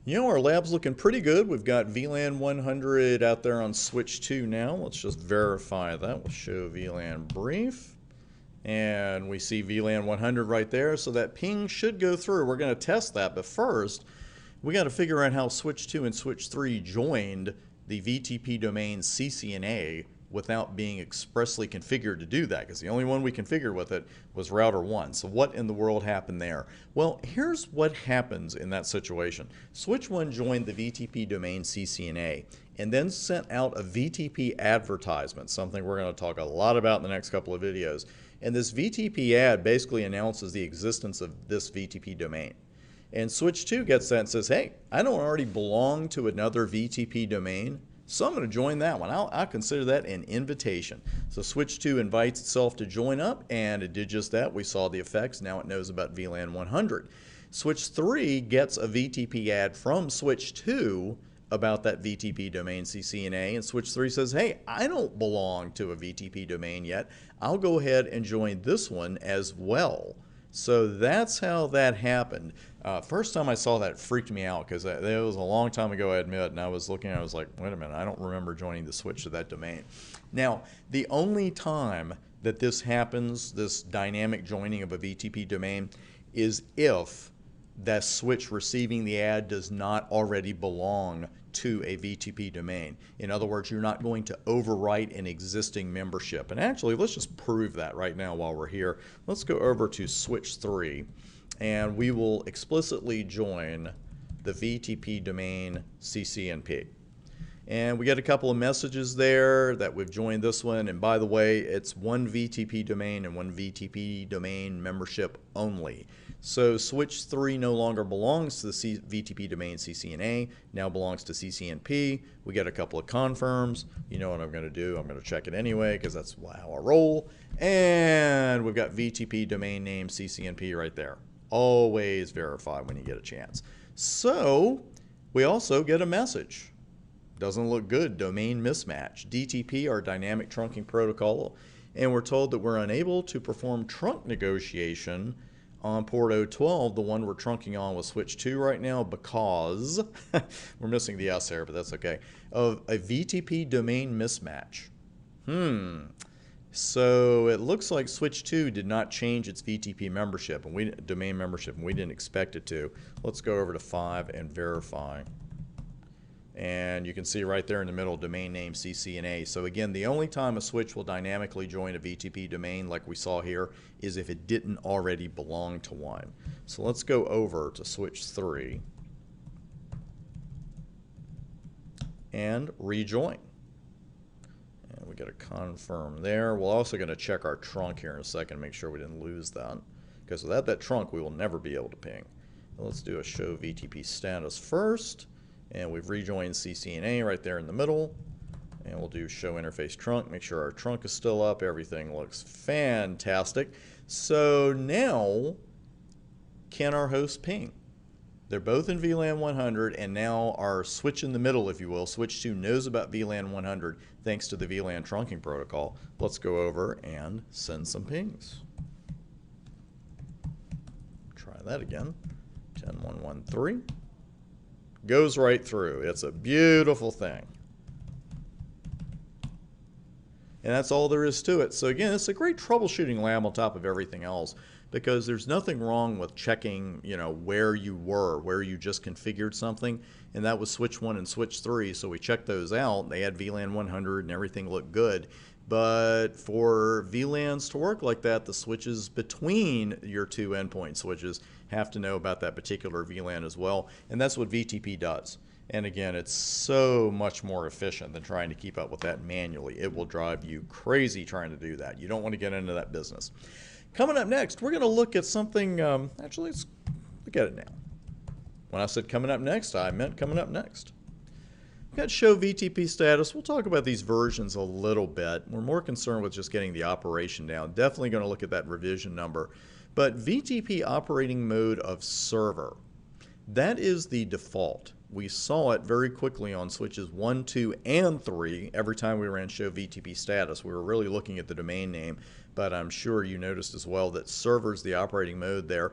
You know, our lab's looking pretty good. We've got VLAN 100 out there on switch 2 now. Let's just verify that. We'll show VLAN brief. And we see VLAN 100 right there, so that ping should go through. We're going to test that, but first, we got to figure out how switch 2 and switch 3 joined the VTP domain CCNA without being expressly configured to do that, because the only one we configured with it was router 1. So what in the world happened there? Well, here's what happens in that situation. Switch 1 joined the VTP domain CCNA and then sent out a VTP advertisement, something we're going to talk a lot about in the next couple of videos. And this VTP ad basically announces the existence of this VTP domain. And switch 2 gets that and says, hey, I don't already belong to another VTP domain, so I'm going to join that one. I'll consider that an invitation. So switch 2 invites itself to join up, and it did just that. We saw the effects. Now it knows about VLAN 100. Switch 3 gets a VTP ad from switch 2 about that VTP domain CCNA, and switch 3 says, hey, I don't belong to a VTP domain yet. I'll go ahead and join this one as well. So that's how that happened. First time I saw that, it freaked me out because it was a long time ago, I admit, and I was looking, I was like, wait a minute, I don't remember joining the switch to that domain. Now, the only time that this happens, this dynamic joining of a VTP domain, is if that switch receiving the ad does not already belong to a VTP domain. In other words, you're not going to overwrite an existing membership. And actually, let's just prove that right now while we're here. Let's go over to switch 3, and we will explicitly join the VTP domain CCNP. And we get a couple of messages there that we've joined this one. And by the way, it's one VTP domain and one VTP domain membership only. So switch 3 no longer belongs to the VTP domain CCNA, now belongs to CCNP. We get a couple of confirms. You know what I'm going to do. I'm going to check it anyway because that's how I roll. And we've got VTP domain name CCNP right there. Always verify when you get a chance. So we also get a message. Doesn't look good, domain mismatch. DTP, our dynamic trunking protocol, and we're told that we're unable to perform trunk negotiation on port 012, the one we're trunking on with switch 2 right now, because we're missing the S there, but that's okay, of a VTP domain mismatch. So it looks like switch 2 did not change its VTP membership, and domain membership, and we didn't expect it to. Let's go over to 5 and verify. And you can see right there in the middle, domain name CCNA. So again, the only time a switch will dynamically join a VTP domain like we saw here is if it didn't already belong to one. So let's go over to switch 3 and rejoin. And we got to confirm there. We're also going to check our trunk here in a second to make sure we didn't lose that, because without that trunk, we will never be able to ping. Let's do a show VTP status first. And we've rejoined CCNA right there in the middle. And we'll do show interface trunk, make sure our trunk is still up. Everything looks fantastic. So now, can our host ping? They're both in VLAN 100, and now our switch in the middle, if you will, switch 2 knows about VLAN 100 thanks to the VLAN trunking protocol. Let's go over and send some pings. Try that again. 10113. Goes right through. It's a beautiful thing. And that's all there is to it. So again, it's a great troubleshooting lab on top of everything else, because there's nothing wrong with checking, where you were, where you just configured something. And that was switch 1 and switch 3. So we checked those out. They had VLAN 100 and everything looked good. But for VLANs to work like that, the switches between your two endpoint switches have to know about that particular VLAN as well. And that's what VTP does. And again, it's so much more efficient than trying to keep up with that manually. It will drive you crazy trying to do that. You don't want to get into that business. Coming up next, we're going to look at something, actually, let's look at it now. When I said coming up next, I meant coming up next. We've got show VTP status. We'll talk about these versions a little bit. We're more concerned with just getting the operation down. Definitely going to look at that revision number. But VTP operating mode of server, that is the default. We saw it very quickly on switches 1, 2, and 3 every time we ran show VTP status. We were really looking at the domain name, but I'm sure you noticed as well that server's the operating mode there.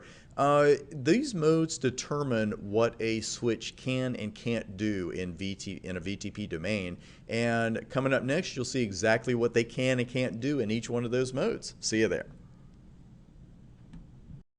These modes determine what a switch can and can't do in a VTP domain. And coming up next, you'll see exactly what they can and can't do in each one of those modes. See you there.